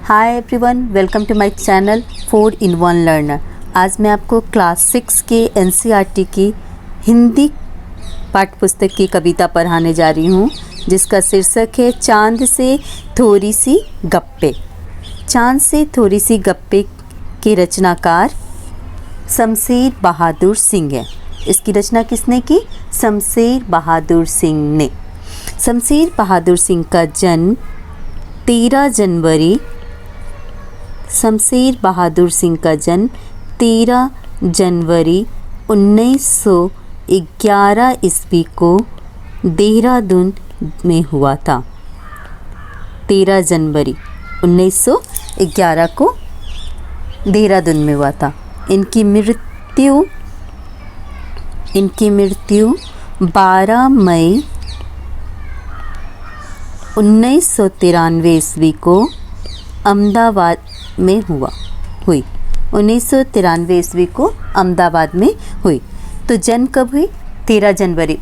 Hi everyone, welcome to my channel 4 in 1 learner. आज मैं आपको क्लास 6 के एनसीईआरटी की हिंदी पाठ्यपुस्तक की कविता पढ़ाने जा रही हूँ, जिसका शीर्षक है चांद से थोड़ी सी गप्पे। चांद से थोड़ी सी गप्पे के रचनाकार शमशेर बहादुर सिंह है। इसकी रचना किसने की? शमशेर बहादुर सिंह ने। शमशेर बहादुर सिंह का जन्म 13 जनवरी शमशेर बहादुर सिंह का जन्म 13 जनवरी 1911 ईस्वी को देहरादून में हुआ था। 13 जनवरी 1911 को देहरादून में हुआ था। इनकी मृत्यु 12 मई 1993 ईस्वी को अहमदाबाद में हुई। 1993 ईस्वी को अहमदाबाद में हुई। तो जन्म कब हुई? 13 जनवरी।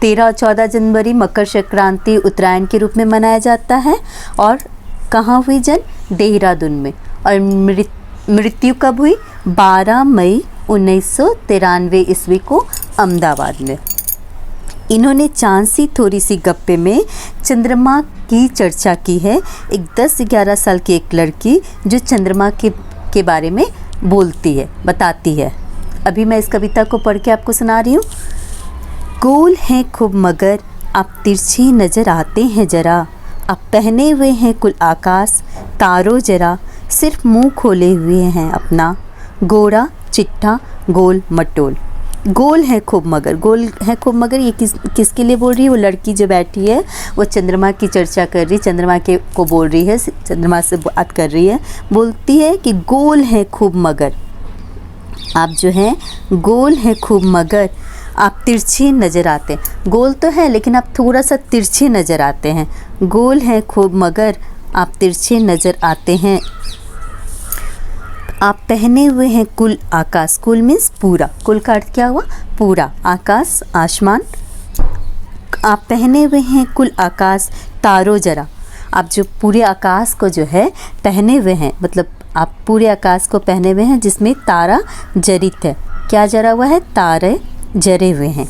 13-14 जनवरी मकर संक्रांति उत्तरायण के रूप में मनाया जाता है। और कहाँ हुई जन्म? देहरादून में। और मृत्यु कब हुई? 12 मई 1993 ईस्वी को अहमदाबाद में। इन्होंने चांद सी थोड़ी सी गप्पे में चंद्रमा की चर्चा की है। एक 10-11 साल की एक लड़की जो चंद्रमा के बारे में बोलती है, बताती है। अभी मैं इस कविता को पढ़ के आपको सुना रही हूँ। गोल हैं खूब मगर आप तिरछी नज़र आते हैं जरा, आप पहने हुए हैं कुल आकाश तारों जरा, सिर्फ मुंह खोले हुए हैं अपना गोरा चिट्ठा गोल मटोल। गोल है खूब मगर, गोल है खूब मगर ये किसके लिए बोल रही है? वो लड़की जो बैठी है वो चंद्रमा की चर्चा कर रही है, चंद्रमा को बोल रही है, चंद्रमा से बात कर रही है। बोलती है कि गोल है खूब मगर आप जो हैं गोल है खूब मगर आप तिरछे नज़र आते हैं। गोल तो है लेकिन आप थोड़ा सा तिरछे नज़र आते हैं। गोल है खूब मगर आप तिरछे नज़र आते हैं। आप पहने हुए हैं कुल आकाश, कुल मीन्स पूरा, कुल का अर्थ क्या हुआ? पूरा, आकाश आसमान। आप पहने हुए हैं कुल आकाश तारों जरा, आप जो पूरे आकाश को जो है पहने हुए हैं, मतलब आप पूरे आकाश को पहने हुए हैं जिसमें तारा जरित है। क्या जरा हुआ है? तारे जरे हुए हैं।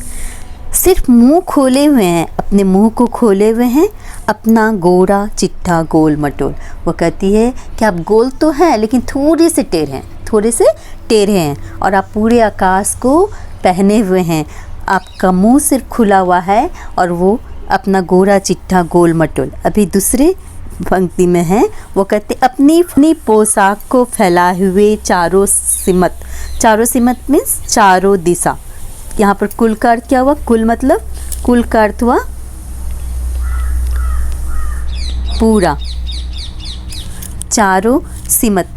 सिर्फ मुंह खोले हुए हैं, अपने मुंह को खोले हुए हैं अपना गोरा चिट्ठा गोल मटोल। वो कहती है कि आप गोल तो हैं लेकिन थोड़े से टेढ़े हैं और आप पूरे आकाश को पहने हुए हैं। आपका मुंह सिर्फ खुला हुआ है और वो अपना गोरा चिट्ठा गोल मटोल। अभी दूसरे पंक्ति में है, वो कहते अपनी पोशाक को फैलाए हुए चारों सिमत मीन्स चारों दिशा। यहाँ पर कुल का अर्थ क्या हुआ? कुल मतलब कुल का अर्थ हुआ पूरा। चारों सिमत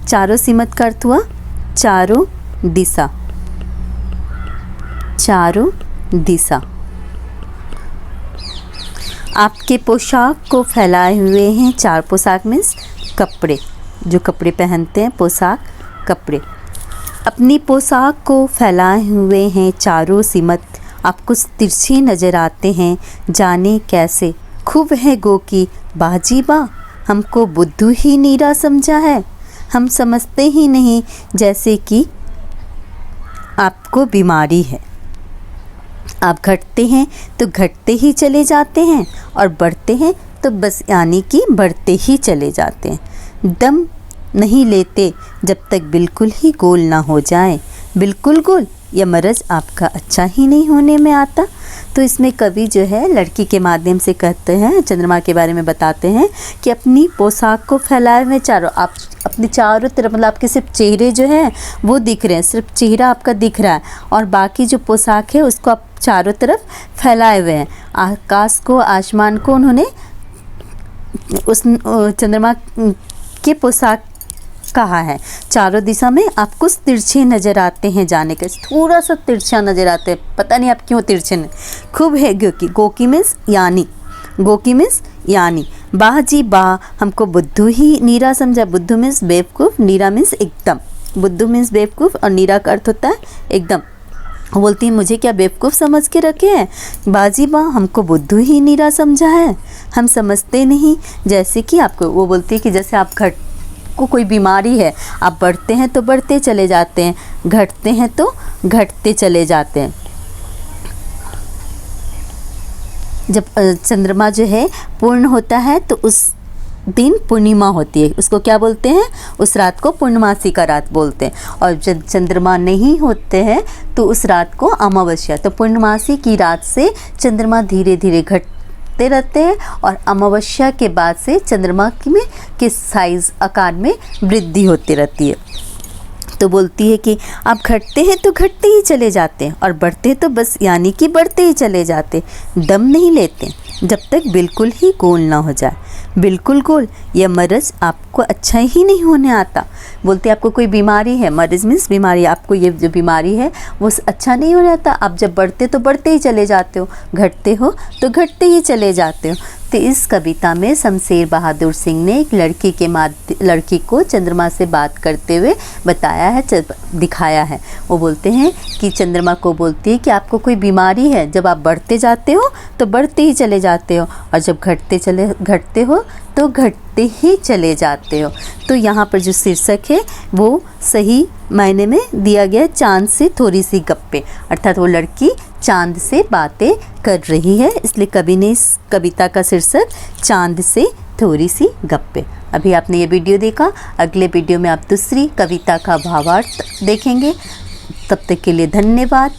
का अर्थ हुआ चारों दिशा। आपके पोशाक को फैलाए हुए हैं चार, पोशाक मीन्स कपड़े, जो कपड़े पहनते हैं, पोशाक कपड़े। अपनी पोशाक को फैलाए हुए हैं चारों सिमत, आप कुछ तिरछे नज़र आते हैं जाने कैसे। खूब है गो की बाजीबा, हमको बुद्धू ही नीरा समझा है, हम समझते ही नहीं जैसे कि आपको बीमारी है। आप घटते हैं तो घटते ही चले जाते हैं और बढ़ते हैं तो बस यानी कि बढ़ते ही चले जाते हैं। दम नहीं लेते जब तक बिल्कुल ही गोल ना हो जाए। बिल्कुल गोल या मरज आपका अच्छा ही नहीं होने में आता। तो इसमें कवि जो है लड़की के माध्यम से कहते हैं, चंद्रमा के बारे में बताते हैं कि अपनी पोशाक को फैलाए हुए चारों, आप अपनी चारों तरफ, मतलब आपके सिर्फ चेहरे जो हैं वो दिख रहे हैं, सिर्फ चेहरा आपका दिख रहा है और बाकी जो पोशाक है उसको आप चारों तरफ फैलाए हुए हैं। आकाश को, आसमान को उन्होंने उस चंद्रमा के पोशाक कहा है। चारों दिशा में आप कुछ तिरछे नज़र आते हैं जाने के, थोड़ा सा तिरछा नज़र आते हैं, पता नहीं आप क्यों तिरछे नहीं। खूब है गोकी मीन्स यानी बाजी बा, हमको बुद्धू ही नीरा समझा। बुद्धू मीन्स बेवकूफ़, नीरा मीन्स एकदम। बुद्धू मीन्स बेवकूफ़ और नीरा का अर्थ होता है एकदम। बोलती है मुझे क्या बेवकूफ़ समझ के रखे हैं? बाजी बा, हमको बुद्धू ही नीरा समझा है, हम समझते नहीं जैसे कि आपको। वो बोलती है कि जैसे आप आपको कोई बीमारी है, आप बढ़ते हैं तो बढ़ते चले जाते हैं, घटते हैं तो घटते चले जाते हैं। जब चंद्रमा जो है पूर्ण होता है तो उस दिन पूर्णिमा होती है, उसको क्या बोलते हैं, उस रात को पूर्णमासी का रात बोलते हैं। और जब चंद्रमा नहीं होते हैं तो उस रात को अमावस्या। तो पूर्णमासी की रात से चंद्रमा धीरे धीरे घटते रहते हैं और अमावस्या के बाद से चंद्रमा के साइज़ आकार में वृद्धि होती रहती है। तो बोलती है कि आप घटते हैं तो घटते ही चले जाते हैं और बढ़ते हैं तो बस यानी कि बढ़ते ही चले जाते, दम नहीं लेते जब तक बिल्कुल ही गोल ना हो जाए। बिल्कुल गोल यह मर्ज आपको अच्छा ही नहीं होने आता। बोलते आपको कोई बीमारी है, मर्ज मीन्स बीमारी, आपको ये जो बीमारी है वो अच्छा नहीं होने आता। आप जब बढ़ते तो बढ़ते ही चले जाते हो, घटते हो तो घटते ही चले जाते हो। तो इस कविता में शमशेर बहादुर सिंह ने एक लड़की को चंद्रमा से बात करते हुए बताया है, दिखाया है। वो बोलते हैं कि चंद्रमा को बोलती है कि आपको कोई बीमारी है, जब आप बढ़ते जाते हो तो बढ़ते ही चले जाते हो और जब घटते हो तो घटते ही चले जाते हो। तो यहाँ पर जो शीर्षक है वो सही मायने में दिया गया, चांद से थोड़ी सी गप्पे, अर्थात वो लड़की चांद से बातें कर रही है, इसलिए कवि ने इस कविता का शीर्षक चांद से थोड़ी सी गप्पे। अभी आपने ये वीडियो देखा, अगले वीडियो में आप दूसरी कविता का भावार्थ देखेंगे। तब तक के लिए धन्यवाद।